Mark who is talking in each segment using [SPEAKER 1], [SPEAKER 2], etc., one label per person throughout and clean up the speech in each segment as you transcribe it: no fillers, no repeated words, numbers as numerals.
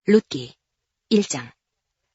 [SPEAKER 1] 룻기 1장.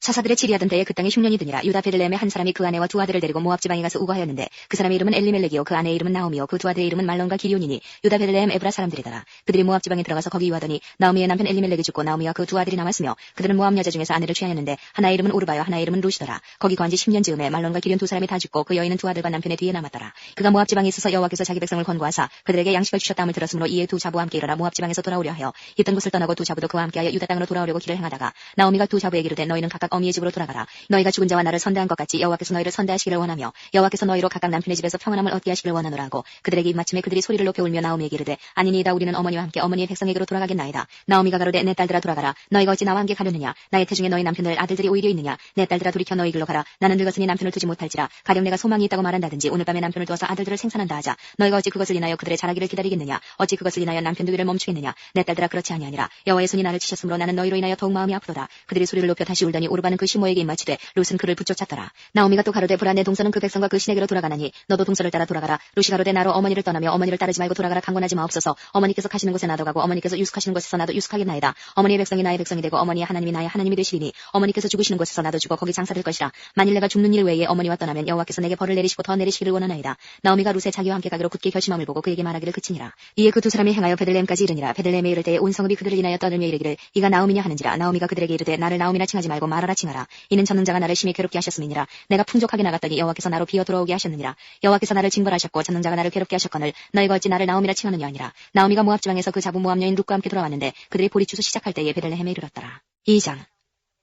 [SPEAKER 1] 사사들의 치리하던 때에 그 땅에 흉년이 드니라. 유다 베들레헴의 한 사람이 그 아내와 두 아들을 데리고 모압 지방에 가서 우거하였는데 그 사람의 이름은 엘리멜렉이요 그 아내의 이름은 나오미요 그 두 아들의 이름은 말론과 기리온이니 유다 베들레헴 에브라 사람들이더라. 그들이 모압 지방에 들어가서 거기 유하더니 나오미의 남편 엘리멜렉이 죽고 나오미와 그 두 아들이 남았으며 그들은 모압 여자 중에서 아내를 취하였는데 하나의 이름은 오르바요 하나의 이름은 루시더라. 거기 거한 지 10년 즈음에 말론과 기리온 두 사람이 다 죽고 그 여인은 두 아들과 남편의 뒤에 남았더라. 그가 모압 지방에 있어서 여호와께서 자기 백성을 권고하사 그들에게 양식을 주셨다함을 들었으므로 이에 두 자부와 함께 일어나 모압 지방에서 돌아오려 하여 있던 곳을 떠나고 두 자부도 그와 함께하여 유다 땅으로 돌아오려고 길을 행하다가 나오미가 두 자부에게 이르되 너희는 각각 어미의 집으로 돌아가라. 너희가 죽은 자와 나를 선대한 것 같이 여호와께서 너희를 선대하시기를 원하며 여호와께서 너희로 각각 남편의 집에서 평안함을 얻게 하시기를 원하노라 하고 그들에게 입맞춤에 그들이 소리를 높여 울며 나오미에게 이르되 아니니이다 우리는 어머니와 함께 어머니의 백성에게로 돌아가겠나이다. 나오미가 가로되 내 딸들아 돌아가라. 너희가 어찌 나와 함께 가려느냐. 나의 태중에 너희 남편들 아들들이 오히려 있느냐. 내 딸들아 돌이켜 너희 길로 가라. 나는 늙었으니 남편을 두지 못할지라. 가령 내가 소망이 있다고 말한다든지 오늘 밤에 남편을 두어서 아들들을 생산한다 하자. 너희가 어찌 그것을 인하여 그들의 자라기를 기다리겠느냐. 어찌 그것을 인하여 남편 두기를 멈추겠느냐. 내 딸들아 그렇지 아니하니라. 여호와의 손이 나를 치셨으므로 나는 너희로 인하여 더욱 마음이 아프도다. 그들이 소리를 높여 다시 울더니 오르바는 그 시모에게 입맞추되 룻은 그를 붙쫓았더라. 나오미가 또 가로되 보라 내 동서는 그 백성과 그 신에게로 돌아가나니 너도 동서를 따라 돌아가라. 룻이 가로되 나로 어머니를 떠나며 어머니를 따르지 말고 돌아가라. 강권하지 마옵소서. 어머니께서 가시는 곳에 나도 가고 어머니께서 유숙하시는 곳에서 나도 유숙하겠나이다. 어머니의 백성이 나의 백성이 되고 어머니의 하나님이 나의 하나님이 되시리니 어머니께서 죽으시는 곳에서 나도 죽어 거기 장사될 것이라. 만일 내가 죽는 일 외에 어머니와 떠나면 여호와께서 내게 벌을 내리시고 더 내리시기를 원하나이다. 나오미가 룻의 자기와 함께 가기로 굳게 결심함을 보고 그에게 말하기를 그치니라. 이에 그 두 사람이 행하여 베들레헴까지 이르니라. 베들레헴에 이를 때에 온 성읍이 그들을 인하여 떠들며 이르기를 이가 나오미냐 하는지라. 나오미가 그들에게 이르되 나를 나오미라 칭하지 말고 말하라 칭하라. 이는 전능자가 나를 심히 괴롭게 하셨음이니라. 내가 풍족하게 나갔더니 여호와께서 나로 비어 돌아오게 하셨느니라. 여호와께서 나를 징벌하셨고 전능자가 나를 괴롭게 하셨거늘 너희가 어찌 나를 나오미라 칭하느냐 하니라. 나오미가 모압 지방에서 그 자부 모압 여인 룻과 함께 돌아왔는데 그들이 보리추수 시작할 때에 베들레헴에 이르렀더라. 2장.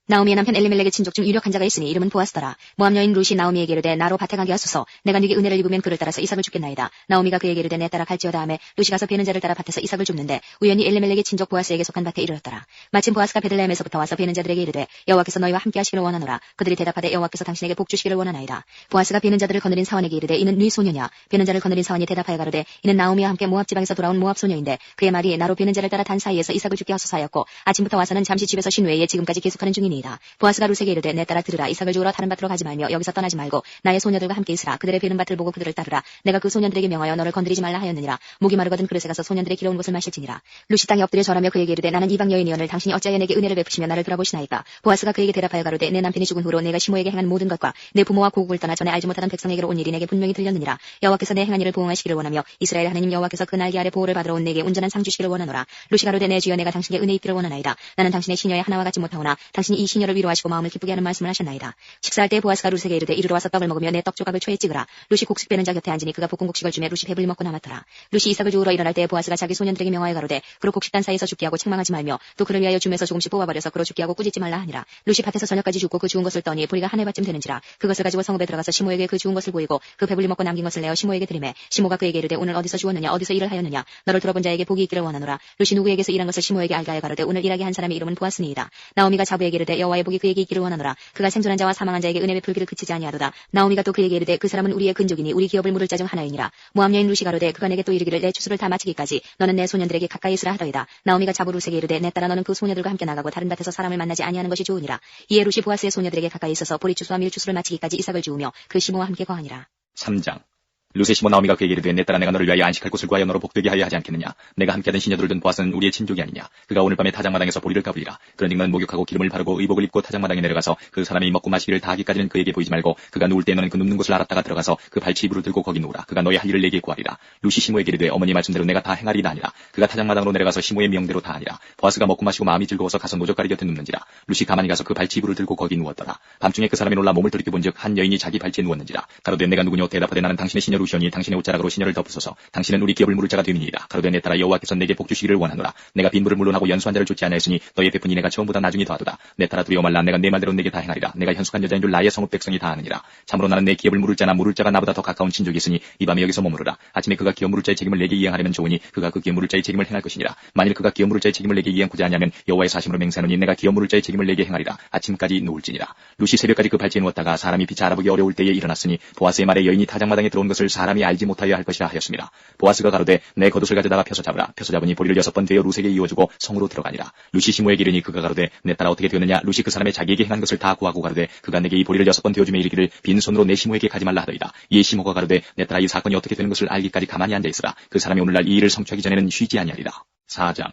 [SPEAKER 1] 나오미의 남편 엘리멜렉의 친족 중 유력한 자가 있으니 이름은 보아스더라. 모압 여인 룻이 나오미에게 이르되 나로 밭에 가게 하소서. 내가 네게 은혜를 입으면 그를 따라서 이삭을 줍겠나이다. 나오미가 그에게 이르되 내 따라 갈지어다 하매 룻이 가서 베는 자를 따라 밭에서 이삭을 줍는데 우연히 엘리멜렉의 친족 보아스에게 속한 밭에 이르렀더라. 마침 보아스가 베들레헴에서부터 와서 베는 자들에게 이르되 여호와께서 너희와 함께 하시기를 원하노라. 그들이 대답하되 여호와께서 당신에게 복 주시기를 원하나이다. 보아스가 베는 자들을 거느린 사원에게 이르되 이는 네 소녀냐. 베는 자를 거느린 사원이 대답하여 가로되 이는 나오미와 함께 모압 지방에서 돌아온 모압 소녀인데 그의 말이 나로 베는 자를 따라 단 사이에서 이삭을 줍게 하소서 하였고 아침부터 와서는 잠시 집에서 쉰 외에 지금까지 계속하는 중이니이다. 보아스가 룻에게 이르되 내 따라 들으라. 이삭을 주우러 다른 밭으로 가지 말며 여기서 떠나지 말고 나의 소녀들과 함께 있으라. 그들의 베는 밭을 보고 그들을 따르라. 내가 그 소년들에게 명하여 너를 건드리지 말라 하였느니라. 목이 마르거든 그릇에 가서 소년들의 길어온 것을 마실지니라. 룻이 땅에 엎드려 절하며 그에게 이르되 나는 이방 여인이오늘 당신이 어찌하여 내게 은혜를 베푸시며 나를 돌아보시나이까. 보아스가 그에게 대답하여 가로되 내 남편이 죽은 후로 내가 시모에게 행한 모든 것과 내 부모와 고국을 떠나 전에 알지 못하던 백성에게로 온 일이 내게 분명히 들렸느니라. 여호와께서 내 행한 일을 보응하시기를 원하며 이스라엘 하나님 여호와께서 그 날개 아래 보호를 받으러 온 내게 온전한 상 주시기를 원하노라. 룻이 가로되 내 주여 내가 당신께 은혜 입기를 원하나이다. 나는 당신의 시녀의 하나와 같지 못하오나 당신이 이 시녀를 위로하시고 마음을 기쁘게 하는 말씀을 하셨나이다. 식사할 때 보아스가 룻에게 이르되 이리로 와서 떡을 먹으며 내 떡 조각을 초에 찍으라. 룻이 곡식 빼는 자 곁에 앉으니 그가 볶은 곡식을 주매 룻이 배불리 먹고 남았더라. 룻이 이삭을 주우러 일어날 때 보아스가 자기 소년들에게 명하여 가로되 그로 곡식단 사이에서 죽게 하고 책망하지 말며 또 그를 위하여 줌에서 조금씩 뽑아버려서 그로 죽게 하고 꾸짖지 말라 하니라. 룻이 밭에서 저녁까지 죽고 그 주운 것을 떠니 보리가 한 해밭쯤 되는지라. 그것을 가지고 성읍에 들어가서 시모에게 그 주운 것을 보이고 그 배불리 먹고 남긴 것을 내어 시모에게 드리매 시모가 그에게 이르되 오늘 어디서 주웠느냐 어디서 일을 하였느냐 너를 들어본 자에게 복이 있기를 원하노라. 룻이 누구에게서 일한 것을 시모에게 알게 하여 가로되 오늘 일하게 한 사람의 이름은 보아스니이다. 나오미가 자부에게 이르되 여호와의 복이 그에게 있기를 원하노라. 그가 생존한 자와 사망한 자에게 은혜 베풀기를 그치지 아니하도다. 나오미가 또 그에게 이르되 그 사람은 우리의 근족이니 우리 기업을 물을 자 중 하나이니라. 모압 여인 룻이 가로되 그가 내게 또 이르기를 내 추수를 다 마치기까지 너는 내 소년들에게 가까이 있으라 하더이다. 나오미가 자부 룻에게 이르되 내 딸아 너는 그 소녀들과 함께 나가고 다른 밭에서 사람을 만나지 아니하는 것이 좋으니라. 이에 룻이 보아스의 소녀들에게 가까이 있어서 보리 추수와 밀 추수를 마치기까지 이삭을 주우며 그 시모와 함께 거하니라.
[SPEAKER 2] 3장. 룻의 시모 나오미가 그에게 이르되 내 딸아 내가 너를 위하여 안식할 곳을 구하여 너로 복되게 하여 하지 않겠느냐. 내가 함께하던 시녀들을 둔 보아스는 우리의 친족이 아니냐. 그가 오늘 밤에 타작마당에서 보리를 까불리라. 그런즉 너는 목욕하고 기름을 바르고 의복을 입고 타작마당에 내려가서 그 사람이 먹고 마시기를 다 하기까지는 그에게 보이지 말고 그가 누울 때 너는 그 눕는 곳을 알았다가 들어가서 그 발치 이불을 들고 거기 누우라. 그가 너의 할 일을 내게 구하리라. 룻이 시모에게 이르되 어머니 말씀대로 내가 다 행하리이다 하니라. 그가 타작마당으로 내려가서 시모의 명대로 다 하니라. 보아스가 먹고 마시고 마음이 즐거워서 가서 노적가리 곁에 눕는지라. 룻이 가만히 가서 그 발치 이불을 들고 거기 누웠더라. 밤중에 그 사람이 놀라 몸을 돌이켜본즉 한 여인이 자기 발치에 누웠는지라. 가로되 내가 누구뇨. 대답하되 나는 당신의 시녀 룻이오니 당신의 옷자락으로 시녀를 덮으소서. 당신은 우리 기업을 물을 자가 되니이다. 가로되 내 딸아 여호와께서 내게 복 주시기를 원하노라. 내가 빈물을 물론하고 연수한 자를 쫓지 아니하였으니 너의 베푼이 내가 처음보다 나중에 더하도다. 내 딸아 두려워 말라. 내가 내 말대로 내게 다 행하리라. 내가 현숙한 여자인 줄 나의 성읍 백성이 다 아느니라. 참으로 나는 내 기업을 물을 자나 물을 자가 나보다 더 가까운 친족이 있으니 이 밤에 여기서 머무르라. 아침에 그가 기업 물을 자의 책임을 내게 이행하려면 좋으니 그가 그 기업 물을 자의 책임을 행할 것이니라. 만일 그가 기업 물을 자의 책임을 내게 이행하지 아니하면 여호와의 사심으로 맹세하노니 내가 기업 물을 자의 책임을 내게 행하리라. 아침까지 누울지니라. 룻이 새벽까지 그 발치에 누웠다가 사람이 빛이 알아보기 어려울 때에 일어났으니 보아스의 말에 여인이 타작마당에 들어온 것을 사람이 알지 못하여 할 것이라 하였습니다. 보아스가 가로되 내 겉옷을 가져다가 펴서 잡으라. 펴서 잡으니 보리를 6번 되어 룻에게 이어주고 성으로 들어가니라. 룻이 시모에게 이르니 그가 가로되 내 딸아 어떻게 되었느냐. 룻이 그 사람의 자기에게 행한 것을 다 구하고 가로되 그가 내게 이 보리를 6번 되어주며 이르기를 빈손으로 내 시모에게 가지 말라 하더이다. 이에 시모가 가로되 내 딸아 이 사건이 어떻게 되는 것을 알기까지 가만히 앉아있으라. 그 사람이 오늘날 이 일을 성취하기 전에는 쉬지 아니하리라. 4장.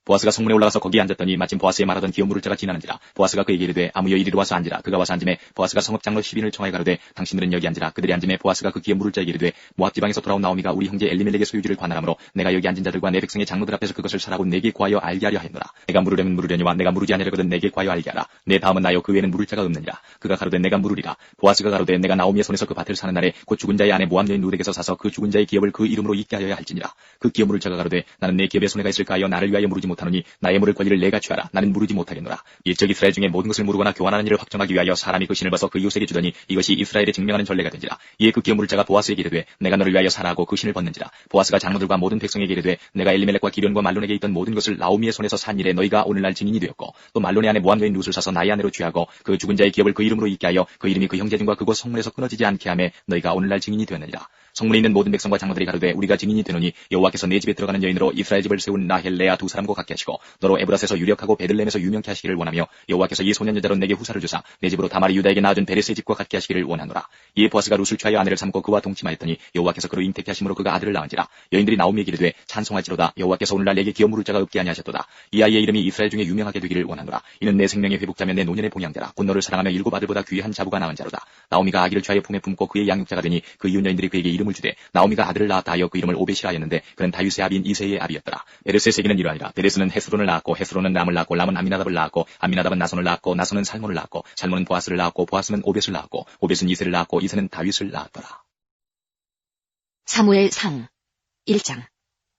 [SPEAKER 2] 보아스가 성문에 올라가서 거기에 앉았더니 마침 보아스의 말하던 기업 물을 자가 지나는지라. 보아스가 그에게 이르되 아무여 이리로 와서 앉으라. 그가 와서 앉음에 보아스가 성읍 장로 10인을 청하여 가로되 당신들은 여기 앉으라. 그들이 앉음에 보아스가 그 기업 물을 자에게 이르되 모압 지방에서 돌아온 나오미가 우리 형제 엘리멜렉의 소유지를 관할하므로 내가 여기 앉은 자들과 내 백성의 장로들 앞에서 그것을 사라고 내게 구하여 알게 하려 하였노라. 내가 물으려면 물으려니와 내가 물으지 아니하려거든 내게 구하여 알게 하라. 내 다음은 나요 그 외에는 물을 자가 없느니라. 그가 가로되 내가 물으리라. 보아스가 가로되 내가 나오미의 손에서 그 밭을 사는 날에 곧 죽은 자의 아내 모압 여인 룻에게서 사서 그 죽은 자의 기업을 그 이름으로 잊게 하여야 할지니라. 그 기업 물을 자가 가로되 나는 내 기업에 손해가 있을까 하여 나를 위하여 물으지 못하노니 나의 물을 권리를 내가 취하라. 나는 물으지 못하겠노라. 일적 이스라엘 중에 모든 것을 물으거나 교환하는 일을 확정하기 위하여 사람이 그 신을 벗어 그 이웃에게 주더니 이것이 이스라엘에 증명하는 전례가 된지라. 이에 그 기업 물을 자가 보아스에게 이르되 내가 너를 위하여 사라하고 그 신을 벗는지라. 보아스가 장로들과 모든 백성에게 이르되 내가 엘리멜렉과 기련과 말론에게 있던 모든 것을 나오미의 손에서 산 일에 너희가 오늘날 증인이 되었고 또 말론의 아내 모압 여인 룻을 사서 나의 아내로 취하고 그 죽은 자의 기업을 그 이름으로 잊게 하여 그 이름이 그 형제중과 그곳 성문에서 끊어지지 않게 하매 너희가 오늘날 증인이 되었느니라. 성문에 있는 모든 백성과 장로들이 가로되 우리가 증인이 되노니 여호와께서 내 집에 들어가는 여인으로 이스라엘 집을 세운 라헬 레아 두 사람과 같게 하시고 너로 에브라스에서 유력하고 베들레헴에서 유명케 하시기를 원하며 여호와께서 이 소년 여자로 내게 후사를 주사 내 집으로 다말이 유다에게 낳아준 베레스의 집과 같게 하시기를 원하노라. 이에 보아스가 룻을 취하여 아내를 삼고 그와 동침하였더니 여호와께서 그로 잉태케 하심으로 그가 아들을 낳은지라. 여인들이 나오미에게 이르되 찬송할지로다. 여호와께서 오늘날 내게 기업 물을 자가 없게 아니하셨도다. 이 아이의 이름이 이스라엘 중에 유명하게 되기를 원하노라. 이는 내 생명의 회복자며 내 노년의 봉양자라. 곧 너를 사랑하며 일곱 아들보다 귀한 자부가 낳은 자로다. 나오미가 아기를 취하여 품에 품고 그의 양육자가 되니 그 이웃 여인들이 그에게 이름을 주되 나오미가 아들을 낳았다 하여 그 이름을 오벳이라 하였는데 그는 다윗의 아비인 이새의 아비였더라. 베레스의 세기는 이러하니라. 베레스는 헤스론을 낳았고 헤스론은 람을 낳았고 람은 아미나답을 낳았고 아미나답은 나손을 낳았고 나손은 살몬을 낳았고 살몬은 보아스를 낳았고 보아스는 오벳을 낳았고 오벳은 이새를 낳았고 이새는 다윗을 낳았더라.
[SPEAKER 1] 사무엘상 1장.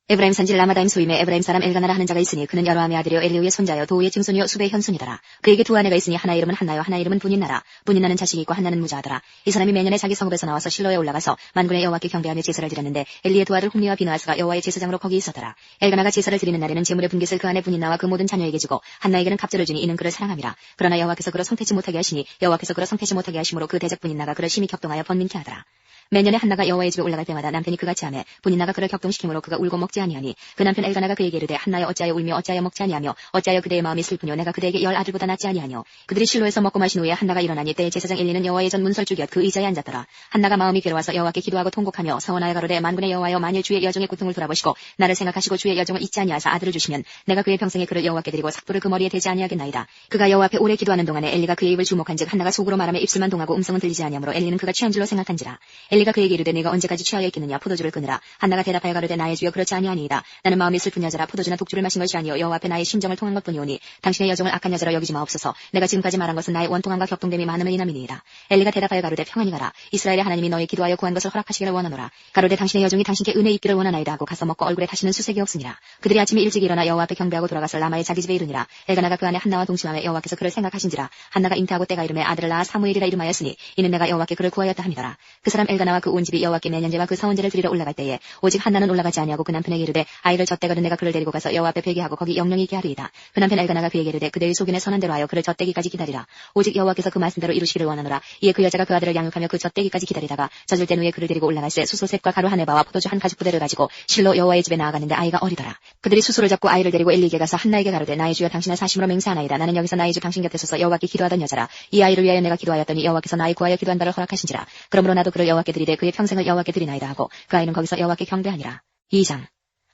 [SPEAKER 1] 에브라임 산지 라마다임 소임에 에브라임 사람 엘가나라 하는 자가 있으니 그는 여로함의 아들이요 엘리우의 손자여 도우의 증손이요 수베의 현손이더라. 그에게 두 아내가 있으니 하나 이름은 한나요 하나 이름은 분인나라. 분인나는 자식이 있고 한나는 무자하더라. 이 사람이 매년에 자기 성읍에서 나와서 실로에 올라가서 만군의 여호와께 경배하며 제사를 드렸는데 엘리의 두 아들 홈리와 비느하스가 여호와의 제사장으로 거기 있었더라. 엘가나가 제사를 드리는 날에는 제물의 분깃을 그 아내 분인나와 그 모든 자녀에게 주고 한나에게는 갑절을 주니 이는 그를 사랑함이라. 그러나 여호와께서 그를 성태치 못하게 하시니 여호와께서 그를 성태치 못하게 하심으로 그 대적 분인나가 그를 심히 격동하여 번민케 하더라. 매년에 한나가 여호와의 집에 올라갈 때마다 남편이 그같이 하매 분인나가 그를 격동시키므로 그가 울고 먹지 아니하니 그 남편 엘가나가 그에게 이르되 한나여 어찌하여 울며 어찌하여 먹지 아니하며 어찌하여 그대의 마음이 슬프뇨 내가 그대에게 10 아들보다 낫지 아니하뇨. 그들이 실로에서 먹고 마신 후에 한나가 일어나니 때에 제사장 엘리는 여호와의 전 문설주 곁 그 의자에 앉았더라. 한나가 마음이 괴로워서 여호와께 기도하고 통곡하며 서원하여 가로되 만군의 여호와여 만일 주의 여종의 고통을 돌아보시고 나를 생각하시고 주의 여종을 잊지 아니하사 아들을 주시면 내가 그의 평생에 그를 여호와께 드리고 삭도를 그 머리에 대지 아니하겠나이다. 그가 여호와 앞에 오래 기도하는 동안에 엘리가 그의 입을 주목한즉 한나가 속으로 말하며 입술만 동하고 음성은 들리지 아니하므로 엘리는 그가 취한 줄로 생각한지라. 엘리가 그에게 이르되 네가 언제까지 취하여 있겠느냐 포도주를 끊으라. 한나가 대답하여 가로되 나의 주여 그렇지 아니하니이다. 나는 마음이 슬픈 여자라 포도주나 독주를 마신 것이 아니요 여호와 앞에 나의 심정을 통한 것뿐이오니 당신의 여종을 악한 여자라 여기지 마옵소서. 내가 지금까지 말한 것은 나의 원통함과 격동됨이 많음을 인함이니이다. 엘리가 대답하여 가로되 평안히 가라. 이스라엘의 하나님이 너희 기도하여 구한 것을 허락하시기를 원하노라. 가로되 당신의 여종이 당신께 은혜 입기를 원하나이다 하고 가서 먹고 얼굴에 다시는 수색이 없으니라. 그들이 아침에 일찍 일어나 여호와 앞에 경배하고 돌아가서 라마의 자기 집에 이르니라. 엘가나가 그 안에 한나와 동침하며 여호와께서 그를 생각하신지라. 한나가 잉태하고 때가 이름에 아들을 낳아 사무엘이라 이름하였으니 이는 내가 여호와께 그를 구하였다 함이더라. 그 사람 엘가나와 그 온 집이 여호와께 매년제와 그 서원제를 드리러 올라갈 때에 오직 한나는 올라가지 아니하고 그 남편에게 이르되 아이를 젖대거든 내가 그를 데리고 가서 여호와 앞에 회개하고 거기 영영이 있게 하리이다. 그 남편 엘가나가 그에게 이르되 그대의 소견에 선한 대로 하여 그를 젖대기까지 기다리라. 오직 여호와께서 그 말씀대로 이루시기를 원하노라. 이에 그 여자가 그 아들을 양육하며 그 젖대기까지 기다리다가 젖을 땐 후에 그를 데리고 올라갈새 수소셋과 가루 한 에바와 포도주 한 가죽 부대를 가지고 실로 여호와의 집에 나아갔는데 아이가 어리더라. 그들이 수소를 잡고 아이를 데리고 엘리에게 가서 한나에게 가로되 나의 주여 당신의 사심으로 맹세하나이다. 나는 여기서 나의 주 당신 곁에 서서 여호와께 기도하던 여자라. 이 아이를 위하여 내가 기도하였더니 여호와께서 나의 구하여 기도한 바를 허락하신지라. 그러므로 나도 그를 여호와께 드리되 그의 평생을 여호와께 드리나이다 하고 그 아이는 거기서 여호와께 경배하니라. 2장.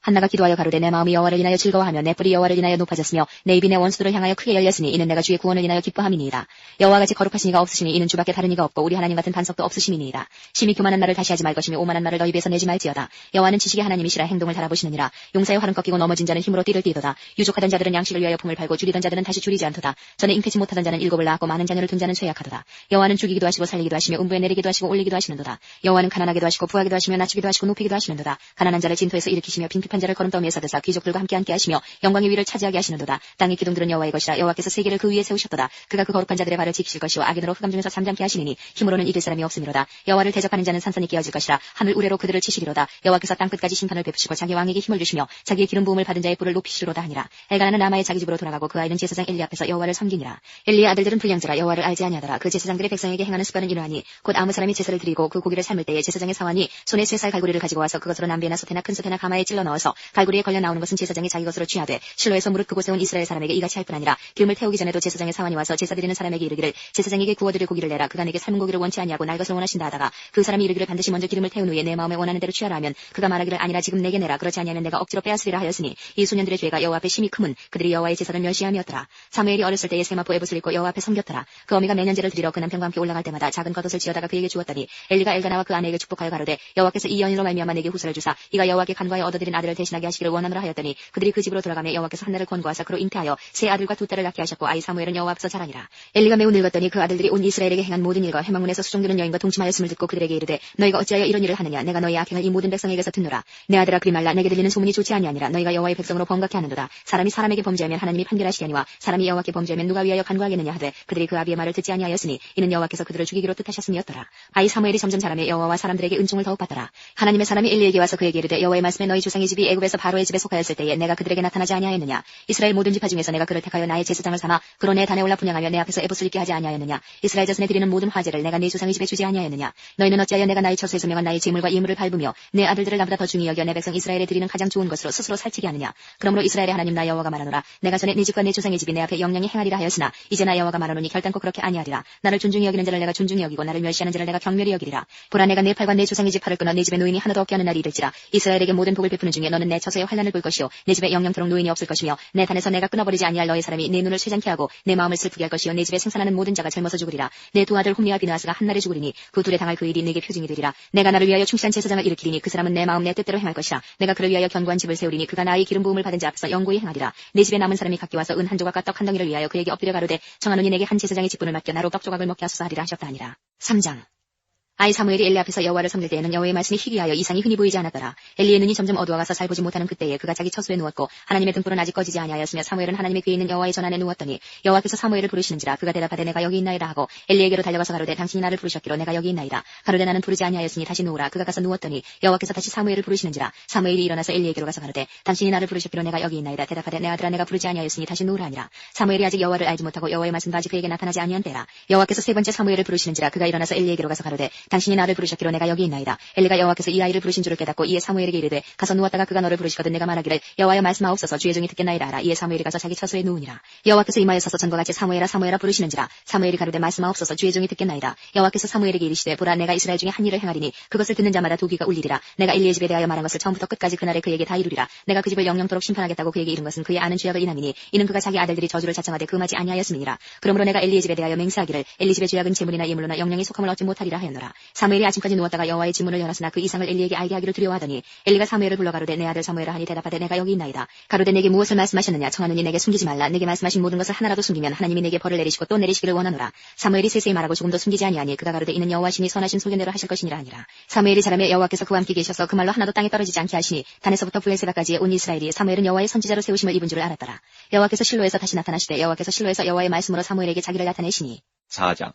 [SPEAKER 1] 한나가 기도하여 가로되 내 마음이 여호와를 인하여 즐거워하며 내 뿔이 여호와를 인하여 높아졌으며 내 입이 내 원수들을 향하여 크게 열렸으니 이는 내가 주의 구원을 인하여 기뻐함이니이다. 여호와같이 거룩하신 이가 없으시니 이는 주밖에 다른 이가 없고 우리 하나님 같은 반석도 없으심이니이다. 심히 교만한 말을 다시 하지 말 것이며 오만한 말을 너희 입에서 내지 말지어다. 여호와는 지식의 하나님이시라 행동을 달아보시느니라. 용사의 활은 꺾이고 넘어진 자는 힘으로 띠를 띠도다. 유족하던 자들은 양식을 위하여 품을 팔고 줄이던 자들은 다시 줄이지 않도다. 전에 잉태치 못하던 자는 7을 낳았고 많은 자녀를 둔 자는 쇠약하도다. 여호와는 죽이기도 하시고 살리기도 하시며 음부에 내리기도 하시고 올리기도 하시는도다. 여호와는 가난하게도 하시고 부하기도 하시며 낮추기도 하시고 높이기도 하시는도다. 가난한 자를 진토에서 일으키시며 빈핍한 자를 거름더미에서 드사 귀족들과 함께 앉게 하시며 영광의 위를 차지하게 하시는도다. 땅의 기둥들은 여호와의 것이라. 여호와께서 세계를 그 위에 세우셨도다. 그가 그 거룩한 자들의 발을 지키실 것이요 악인으로 흑암 중에서 잠잠케 하시니니 힘으로는 이길 사람이 없으미로다. 여호와를 대적하는 자는 산산이 깨어질 것이라. 하늘 우레로 그들을 치시리로다. 여호와께서 땅 끝까지 심판을 베푸시고 자기 왕에게 힘을 주시며 자기의 기름 부음을 받은 자의 뿔을 높이시리로다 하니라. 엘가나는 라마의 자기 집으로 돌아가고 그 아이는 제사장 엘리 앞에서 여호와를 섬기니라. 엘리의 아들들은 불량자라 여호와를 알지 아니하더라. 그 제사장들의 백성에게 행하는 습관은 이러하니 곧 아무 사람이 제사를 드리고 그 고기를 삶을 때에 제사장의 사환이 손에 쇠살 갈고리를 가지고 와서 그것으로 남배나 소태나 큰 소태나 가마에 찔러 넣어 태워서 갈고리에 걸려 나오는 것은 제사장이 자기 것으로 취하되 실로에서 무릇 그곳에 온 이스라엘 사람에게 이같이 할 뿐 아니라 기름을 태우기 전에도 제사장의 사환이 와서 제사 드리는 사람에게 이르기를 제사장에게 구워드릴 고기를 내라. 그가 내게 삶은 고기를 원치 아니하고 날 것을 원하신다 하다가 그 사람이 이르기를 반드시 먼저 기름을 태운 후에 내 마음에 원하는 대로 취하라 하면 그가 말하기를 아니라 지금 내게 내라. 그렇지 아니하면 내가 억지로 빼앗으리라 하였으니 이 소년들의 죄가 여호와 앞에 심히 크문 그들이 여호와의 제사를 멸시함이었더라. 사무엘이 어렸을 때에 세마포 에봇을 입고 여호와 앞에 섬겼더라. 그 어미가 매년제를 드리러 그 남편과 함께 올라갈 때마다 작은 겉옷을 지어다가 그에게 주었더니 엘리가 엘가나와 그 아내에게 축복하여 가로되 여호와께서 이 여인으로 말미암아 내게 후손을 주사 이가 여호와께 간과하여 얻어들인 아들을 대신하게 하시기를 원하노라 하였더니 그들이 그 집으로 돌아가며 여호와께서 한나를 권고하사 그로 잉태하여 세 아들과 두 딸을 낳게 하셨고 아이 사무엘은 여호와 앞에서 자라니라. 엘리가 매우 늙었더니 그 아들들이 온 이스라엘에게 행한 모든 일과 회막문에서 수종드는 여인과 동침하였음을 듣고 그들에게 이르되 너희가 어찌하여 이런 일을 하느냐. 내가 너희 악행을 이 모든 백성에게서 듣노라. 내 아들아 그리 말라. 내게 들리는 소문이 좋지 아니하니라. 너희가 여호와의 백성으로 범각케 하는도다. 사람이 사람에게 범죄하면 하나님이 판결하시려니와 사람이 여호와께 범죄하면 누가 위하여 간구하겠느냐 하되 그들이 그 아비의 말을 듣지 아니하였으니 이는 여호와께서 그들을 죽이기로 뜻하셨음이었더라. 아이 사무엘이 점점 자라며 여호와와 사람들에게 은총을 더욱 받더라. 하나님의 사람이 엘리에게 와서 그에게 이르되 여호와의 말씀에 너희 조상의 집이 애굽에서 바로의 집에 속하였을 때에 내가 그들에게 나타나지 아니하였느냐. 이스라엘 모든 지파 중에서 내가 그를 택하여 나의 제사장을 삼아 그로 내 단에 올라 분향하며 내 앞에서 에봇을 입게 하지 아니하였느냐. 이스라엘 자손에 드리는 모든 화제를 내가 네 조상의 집에 주지 아니하였느냐. 너희는 어찌하여 내가 나의 처소에서 명한 나의 제물과 예물을 밟으며 내 아들들을 나보다 더 중히 여겨 내 백성 이스라엘에 드리는 가장 좋은 것으로 스스로 살찌게 하느냐. 그러므로 이스라엘의 하나님 나 여호와가 말하노라. 내가 전에 네 집과 네 조상의 집이 내 앞에 영영히 행하리라 하였으나 이제 나 여호와가 말하노니 결단코 그렇게 아니하리라. 나를 존중히 여기는 자를 내가 존중히 여기고 나를 멸시하는 자를 내가 경멸히 여기리라. 보라 내가 네 팔과 네 조상의 집 팔을 끊어 네 집에 노인이 하나도 없게 하는 날이 이를지라. 이스라엘에게 모든 복을 베푸는 중에 너는 내 처소에 환난을 볼 것이요 내 집에 영영토록 노인이 없을 것이며 내 단에서 내가 끊어버리지 아니할 너의 사람이 내 눈을 쇠잔케 하고 내 마음을 슬프게 할 것이요 내 집에 생산하는 모든 자가 젊어서 죽으리라. 내 두 아들 홈리와 비느하스가 한 날에 죽으리니 그 둘에 당할 그 일이 내게 표징이 되리라. 내가 나를 위하여 충실한 제사장을 일으키리니 그 사람은 내 마음 내 뜻대로 행할 것이라. 내가 그를 위하여 견고한 집을 세우리니 그가 나의 기름 부음을 받은 자 앞에서 영구히 행하리라. 내 집에 남은 사람이 각기 와서 은 한 조각과 떡 한 덩이를 위하여 그에게 엎드려 가로되 청하노니 내게 한 제사장의 직분을 맡겨 나로 떡 조각을 먹게 하소서 하리라 하셨다 하니라. 3장 아이 사무엘이 엘리 앞에서 여호와를 섬길 때에는 여호와의 말씀이 희귀하여 이상이 흔히 보이지 않았더라. 엘리의 눈이 점점 어두워가서 잘 보지 못하는 그때에 그가 자기 처소에 누웠고 하나님의 등불은 아직 꺼지지 아니하였으며 사무엘은 하나님의 귀에 있는 여호와의 전안에 누웠더니 여호와께서 사무엘을 부르시는지라. 그가 대답하되 내가 여기 있나이다 하고 엘리에게로 달려가서 가로되 당신이 나를 부르셨기로 내가 여기 있나이다. 가로되 나는 부르지 아니하였으니 다시 누우라. 그가 가서 누웠더니 여호와께서 다시 사무엘을 부르시는지라. 사무엘이 일어나서 엘리에게로 가서 가로되 당신이 나를 부르셨기로 내가 여기 있나이다. 대답하되 내 아들아 내가 부르지 아니하였으니 다시 누우라 하니라. 사무엘이 아직 여호와를 알지 못하고 여호와의 말씀도 아직 그에게 나타나지 아니한 때라. 여호와께서 세 번째 사무엘을 부르시는지라. 그가 일어나서 엘리에게로 가서 가로되 당신이 나를 부르셨기로 내가 여기 있나이다. 엘리가 여호와께서 이 아이를 부르신 줄을 깨닫고 이에 사무엘에게 이르되 가서 누웠다가 그가 너를 부르시거든 내가 말하기를 여호와여 말씀하옵소서 주의 종이 듣겠나이다 하라. 이에 사무엘이 가서 자기 처소에 누우니라. 여호와께서 임하여서서 전과 같이 사무엘아 사무엘아 부르시는지라. 사무엘이 가로되 말씀하옵소서 주의 종이 듣겠나이다. 여호와께서 사무엘에게 이르시되 보라 내가 이스라엘 중에 한 일을 행하리니 그것을 듣는 자마다 두 귀가 울리리라. 내가 엘리의 집에 대하여 말한 것을 처음부터 끝까지 그날에 그에게 다 이루리라. 내가 그 집을 영영토록 심판하겠다고 그에게 이른 것은 그의 아는 죄악을 인함이니 이는 그가 자기 아들들이 저주를 자청하되 금하지 아니하였음이니라. 그러므로 내가 엘리의 집에 대하여 맹세하기를 엘리 집의 죄악은 제물이나 예물로나 영영의 속함을 얻지 못하리라 하였노라. 사무엘이 아침까지 누웠다가 여호와의 지문을 열었으나 그 이상을 엘리에게 알게 하기를 두려워하더니 엘리가 사무엘을 불러 가로되 내 아들 사무엘아 하니 대답하되 내가 여기 있나이다. 가로되 내게 무엇을 말씀하셨느냐. 청하노니 내게 숨기지 말라. 내게 말씀하신 모든 것을 하나라도 숨기면 하나님이 내게 벌을 내리시고 또 내리시기를 원하노라. 사무엘이 세세히 말하고 조금도 숨기지 아니하니 그가 가로되 이는 여호와시니 선하신 소견대로 하실 것이니라 하니라. 사무엘이 자라며 여호와께서 그와 함께 계셔서 그 말로 하나도 땅에 떨어지지 않게 하시니 단에서부터 브엘세바까지의 온 이스라엘이 사무엘은 여호와의 선지자로 세우심을 입은 줄을 알았더라. 여호와께서 실로에서 다시 나타나시되 여호와께서 실로에서 여호와의 말씀으로 사무엘에게 자기를 나타내시니
[SPEAKER 2] 4장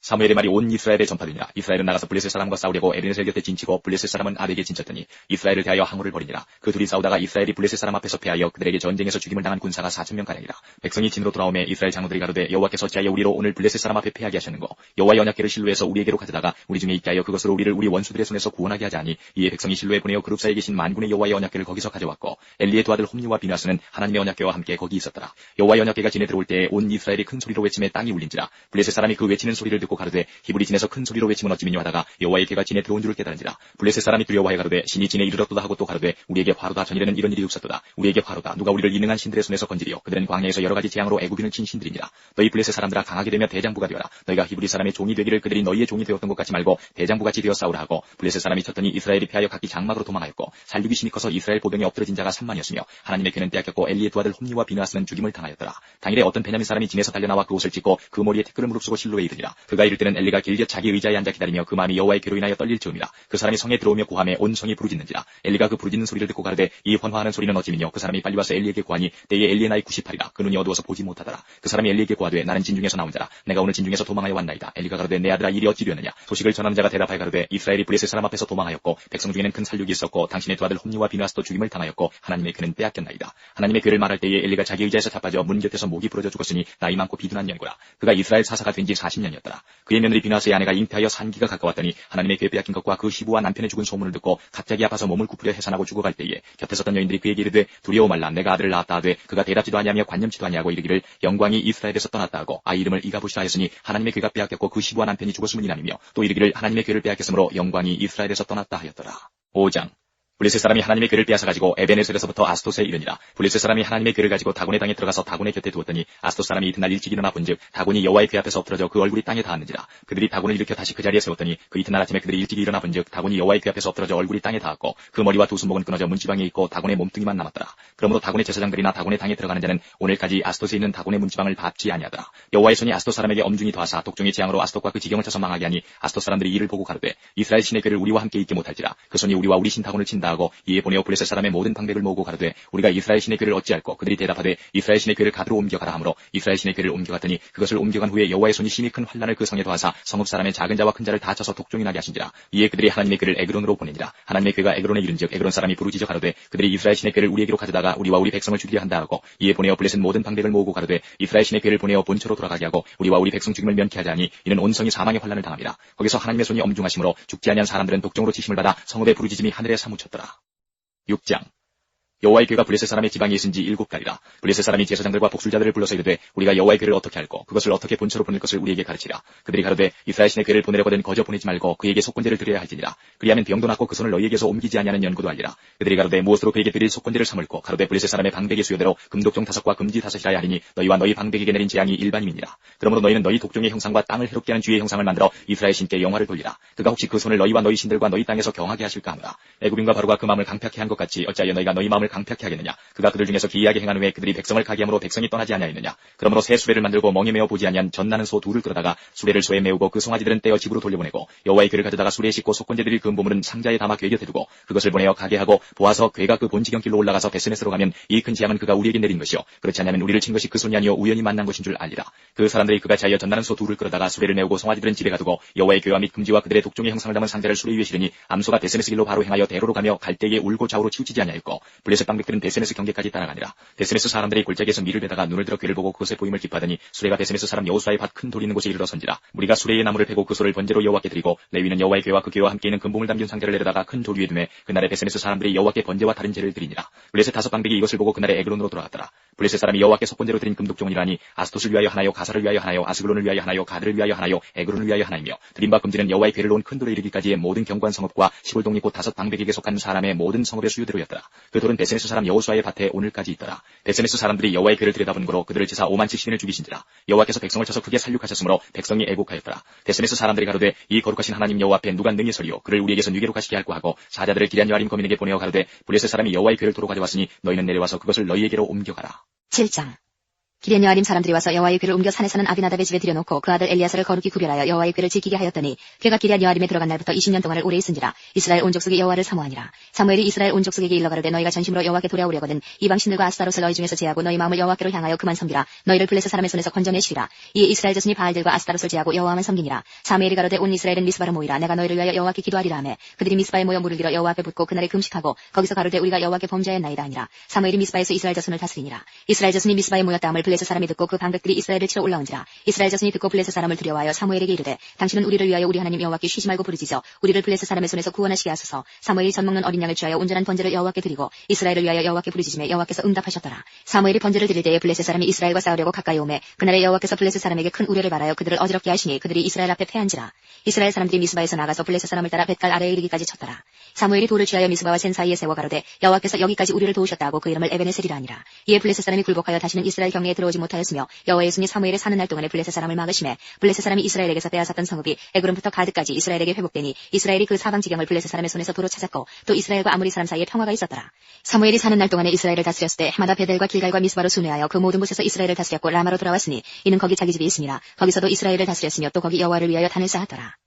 [SPEAKER 2] 사무엘의 말이 온 이스라엘에 전파되니라. 이스라엘은 나가서 블레셋 사람과 싸우려고 에벤에셀 곁에 진치고 블레셋 사람은 아벡에 진쳤더니 이스라엘을 대하여 항우를 벌이니라. 그 둘이 싸우다가 이스라엘이 블레셋 사람 앞에서 패하여 그들에게 전쟁에서 죽임을 당한 군사가 4,000명 가량이라. 백성이 진으로 돌아오매 이스라엘 장로들이 가로되 여호와께서 어찌하여 우리로 오늘 블레셋 사람 앞에 패하게 하셨는고 여호와의 언약궤를 실로에서 우리에게로 가져다가 우리 중에 있게 하여 그것으로 우리를 우리 원수들의 손에서 구원하게 하자 하니 이에 백성이 실로에 보내어 그룹 사이에 계신 만군의 여호와의 언약궤를 거기서 가져왔고 엘리의 두 아들 홈리와 비느하스는 하나님의 언약궤와 함께 거기 있었더라. 여호와의 언약궤가 진에 들어올 때에 온 이스라엘이 큰 소리로 외침에 땅이 울린지라. 블레셋 사람이 그 외치는 소리를 듣고 가로되 히브리 진에서 큰 소리로 외침은 어찌미뇨 하다가 여호와의 궤가 진에 들어온 줄을 깨달은지라. 블레셋 사람이 두려워하여 가로되 신이 진에 이르렀도다 하고 또 가로되 우리에게 화로다. 전일에는 이런 일이 없었도다. 우리에게 화로다. 누가 우리를 이능한 신들의 손에서 건지리요. 그들은 광야에서 여러 가지 재앙으로 애굽인을 친 신들이니라. 너희 블레셋 사람들아 강하게 되며 대장부가 되어라. 너희가 히브리 사람의 종이 되기를 그들이 너희의 종이 되었던 것 같이 말고 대장부같이 되어 싸우라 하고 블레셋 사람이 쳤더니 이스라엘이 패하여 각기 장막으로 도망하였고 살육이 심히 커서 이스라엘 보병에 엎드러진 자가 3만이었으며 하나님의 궤는 빼앗겼고 엘리의 두 아들 홈리와 비느하스는 죽임을 당하였더라. 당일에 어떤 베냐민 사람이 진에서 달려나와 그 옷을 찢고 그 머리에 티끌을 무릅쓰고 실로에 이르니라. 그가 이를 때는 엘리가 길곁 자기 의자에 앉아 기다리며 그 마음이 여호와의 궤로 인하여 떨릴 즈음이라. 그 사람이 성에 들어오며 구함에 온 성이 부르짖는지라. 엘리가 그 부르짖는 소리를 듣고 가로되 이 환호하는 소리는 어찌미뇨. 그 사람이 빨리 와서 엘리에게 구하니 때에 엘리의 나이 98이라. 그 눈이 어두워서 보지 못하더라. 그 사람이 엘리에게 구하되 나는 진중에서 나온 자라. 내가 오늘 진중에서 도망하여 왔나이다. 엘리가 가로되 내 아들아 일이 어찌 되었느냐. 소식을 전하는 자가 대답하여 가로되 이스라엘이 블레셋 사람 앞에서 도망하였고 백성 중에는 큰 살육이 있었고 당신의 두 아들 홈리와 비느하스도 죽임을 당하였고 하나님의 궤는 빼앗겼나이다. 하나님의 궤를 말할 때에 엘리가 자기 의자에서 자빠져 문 곁에서 목이 부러져 죽었으니 나이 많고 비둔한 연고라. 그가 이스라엘 사사가 된 지 40년이었더라. 그의 며느리 비나스의 아내가 잉태하여 산기가 가까웠더니 하나님의 궤 빼앗긴 것과 그 시부와 남편의 죽은 소문을 듣고 갑자기 아파서 몸을 굽으려 해산하고 죽어갈 때에 곁에 섰던 여인들이 그에게 이르되 두려워 말라 내가 아들을 낳았다 하되 그가 대답지도 아니하며 관념치도 아니하고 이르기를 영광이 이스라엘에서 떠났다 하고 아이 이름을 이가봇이라 하였으니 하나님의 궤가 빼앗겼고 그 시부와 남편이 죽었음을 이라니며 또 이르기를 하나님의 궤를 빼앗겼으므로 영광이 이스라엘에서 떠났다 하였더라. 5장 블레셋 사람이 하나님의 궤를 빼앗아 가지고 에베네셀에서부터 아스토스에 이르니라. 블레셋 사람이 하나님의 궤를 가지고 다곤의 땅에 들어가서 다곤의 곁에 두었더니 아스토스 사람이 이튿날 일찍 일어나 본즉 다곤이 여호와의 궤 앞에서 엎드러져 그 얼굴이 땅에 닿았는지라. 그들이 다곤을 일으켜 다시 그 자리에 세웠더니 그 이튿날 아침에 그들이 일찍 일어나 본즉 다곤이 여호와의 궤 앞에서 엎드러져 얼굴이 땅에 닿았고 그 머리와 두 손목은 끊어져 문지방에 있고 다곤의 몸뚱이만 남았더라. 그러므로 다곤의 제사장들이나 다곤의 당에 들어가는 자는 오늘까지 아스토스에 있는 다곤의 문지방을 밟지 아니하더라. 여호와의 손이 아스토스 사람에게 엄중히 더하사 독종의 재앙으로 아스토스과 그 지경을 쳐서 망하게 하니 아스토스 사람들이 이를 보고 가로되 이스라엘 신의 궤를 우리와 함께 있게 못할지라. 그 손이 우리와 우리 신 다곤을 친다 하고 이에 보내어 블레셋 사람의 모든 방백을 모으고 가로되 우리가 이스라엘 신의 궤를 어찌할꼬. 그들이 대답하되 이스라엘 신의 궤를 가드로 옮겨가라 하므로 이스라엘 신의 궤를 옮겨갔더니 그것을 옮겨간 후에 여호와의 손이 심히 큰 환난을 그 성에 더하사 성읍 사람의 작은 자와 큰 자를 다 쳐서 독종이 나게 하신지라. 이에 그들이 하나님의 궤를 에그론으로 보내니라. 하나님의 궤가 에그론에 이른즉 에그론 사람이 부르짖어 가로되 그들이 이스라엘 신의 궤를 우리에게로 가져다가 우리와 우리 백성을 죽이려 한다 하고 이에 보내어 블레셋 모든 방백을 모으고 가로되 이스라엘 신의 궤를 보내어 본처로 돌아가게 하고 우리와 우리 백성 죽임을 면케하지 하니 이는 온 성이 사망의 환난을 당함이라. 거기서 하나님의 손이 엄중하심으로 죽지 아니한 사람들은 독종으로 치심을 받아 성읍의 부르짖음이 하늘에 사무쳤더라. 6장 여호와의 궤가 블레셋 사람의 지방에 있은지 7달이라. 블레셋 사람이 제사장들과 복술자들을 불러서 이르되 우리가 여호와의 궤를 어떻게 할꼬. 그것을 어떻게 본처로 보낼 것을 우리에게 가르치라. 그들이 가로되 이스라엘 신의 궤를 보내려거든 거저 보내지 말고 그에게 속건제를 드려야 할지니라. 그리하면 병도 낫고 그 손을 너희에게서 옮기지 아니하는 연고도 알리라. 그들이 가로되 무엇으로 그에게 드릴 속건제를 삼을꼬. 가로되 블레셋 사람의 방백의 수요대로 금독종 5과 금지 5이라야 하리니 너희와 너희 방백에게 내린 재앙이 일반임이니라. 그러므로 너희는 너희 독종의 형상과 땅을 해롭게 하는 주의 형상을 만들어 이스라엘 신께 영화를 돌리라. 그가 혹시 그 손을 너희와 너희 신들과 너희 땅에서 경하게 하실까 하노라. 애굽인과 바로가 그 마음을 강팍해 한 것 같이 어찌하여 너희가 너희 마음을 강팍해 하겠느냐. 그가 그들 중에서 기이하게 행한 후에 그들이 백성을 가게 함으로 백성이 떠나지 아니하였느냐. 그러므로 새 수레를 만들고 멍에 메어 보지 아니한 젖나는 소 둘을 끌어다가 수레를 소에 메우고 그 송아지들은 떼어 집으로 돌려보내고 여호와의 궤를 가져다가 수레에 싣고 속건제들이 금보물은 상자에 담아 궤 곁에 두고 그것을 보내어 가게 하고 보아서 궤가 그 본 지경길로 올라가서 베스메스로 가면 이 큰 재앙은 그가 우리에게 내린 것이요 그렇지 않으면 우리를 친 것이 그 손이 아니요 우연히 만난 것인 줄 알리라. 그 사람들이 그가 자이어 젖나는 소 둘을 끌어다가 수레를 메우고 송아지들은 집에 가두고 여호와의 궤와 및 금지와 그들의 독종의 형상을 담은 상자를 수레 위에 실으니 암소가 베스메스 길로 바로 행하여 대로로 가며 갈 때에 울고 좌우로 치우치지 아니하였고 블레셋 방백들은 베스메스 경계까지 따라가니라. 베스메스 사람들이 골짜기에서 밀을 베다가 눈을 들어 궤를 보고 그것의 보임을 기뻐하더니 수레가 베스메스 사람 여호수아의 밭 큰 돌이 있는 곳에 이르러선지라. 무리가 수레에 나무를 패고 그 소를 번제로 여호와께 드리고 레위는 여호와의 궤와 그 궤와 함께 있는 금봉을 담긴 상자를 내려다가 큰 돌 위에 두매 그날에 베스메스 사람들이 여호와께 번제와 다른 제를 드리니라. 블레셋 5방백이 이것을 보고 그날에 에그론으로 돌아갔더라. 블레셋 사람이 여호와께 속건제로 드린 금독종이라니 아스토스를 위하여 하나요 가사를 위하여 하나요 아스글론을 위하여 하나요 가드를 위하여 하나요 에그론을 위하여 하나이며 드린 바 금지는 여호와의 궤를 놓은 큰 돌에 이르기까지의 모든 경관 성읍과 시골 동리 곧 5방백에게 속한 사람의 모든 성읍의 수요대로였더라. 그 돌은 베스메스 사람 여호수아의 밭에 오늘까지 있더라. 베스메스 사람들이 여호와의 궤를 들여다본 거로 그들을 치사 5만 70인을 죽이신지라. 여호와께서 백성을 쳐서 크게 살육하셨으므로 백성이 애곡하였더라. 베스메스 사람들이 가로되 이 거룩하신 하나님 여호와 앞에 누가 능히 서리요 그를 우리에게서 유괴로 가시게 할고 하고 사자들을 기럇 여아림 거민에게 보내어 가로되 블레셋 사람이 여호와의 궤를 도로 가져왔으니 너희는 내려와서 그것을 너희에게로 옮겨가라.
[SPEAKER 1] 7장 기럇 여아림 사람들이 와서 여호와의 궤를 옮겨 산에 사는 아비나답의 집에 들여놓고 그 아들 엘리야스를 거룩히 구별하여 여호와의 궤를 지키게 하였더니 그가 기럇 여아림에 들어간 날부터 20년 동안을 오래 있은지라. 이스라엘 온 족속이 여호와를 사모하니라. 사무엘이 이스라엘 온 족속에게 일러 가로되 너희가 전심으로 여호와께 돌아오려거든 이방 신들과 아스타롯을 너희 중에서 제하고 너희 마음을 여호와께로 향하여 그만 섬기라. 너희를 블레셋 사람의 손에서 건져내시리라. 이에 이스라엘 자손이 바알들과 아스타롯을 제하고 여호와만 섬기니라. 사무엘이 가로되 온 이스라엘은 미스바로 모이라. 내가 너희를 위하여 여호와께 기도하리라 하매 그들이 미스바에 모여 물을 길어 여호와 앞에 붓고 그날에 금식하고 거기서 가로되 우리가 여호와께 범죄하였나이다 하니라. 사무엘이 미스바에서 이스라엘 자손을 다스리니라. 이스라엘 자손이 미스바에 모였다 함을 블레셋 사람이 듣고 그 방백들이 이스라엘을 치러 올라온지라. 이스라엘 자손이 듣고 블레셋 사람을 두려워하여 사무엘에게 이르되 당신은 우리를 위하여 우리 하나님 여호와께 쉬지 말고 부르짖어 우리를 블레셋 사람의 손에서 구원하시게 하소서. 사무엘이 젖 먹는 어린 양을 취하여 온전한 번제를 여호와께 드리고 이스라엘을 위하여 여호와께 부르짖음에 여호와께서 응답하셨더라. 사무엘이 번제를 드릴 때에 블레셋 사람이 이스라엘과 싸우려고 가까이 오매 그날에 여호와께서 블레셋 사람에게 큰 우려를 발하여 그들을 어지럽게 하시니 그들이 이스라엘 앞에 패한지라. 이스라엘 사람들이 미스바에서 나가서 블레셋 사람을 따라 벳갈 아래에 이르기까지 쳤더라. 사무엘이 돌을 취하여 미스바와 센 사이에 세워 가로되 여호와께서 여기까지 우리를 도우셨다 하고 그 이름을 에베네셀이라 하니라. 이에 블레셋 사람이 굴복하여 다시는 이스라엘 경내에 들어오지 못하였으며 여호와의 손이 사무엘의 사는 날 동안에 블레셋 사람을 막으심에 블레셋 사람이 이스라엘에게서 빼앗았던 성읍이 에그론부터 가드까지 이스라엘에게 회복되니 이스라엘이 그 사방 지경을 블레셋 사람의 손에서 도로 찾았고 또 이스라엘과 아무리 사람 사이에 평화가 있었더라. 사무엘이 사는 날 동안에 이스라엘을 다스렸을 때 해마다 베델과 길갈과 미스바로 순회하여 그 모든 곳에서 이스라엘을 다스렸고 라마로 돌아왔으니 이는 거기 자기 집이 있으니라. 거기서도 이스라엘을 다스렸으며 또 거기 여호와를 위하여 단을 쌓았더라.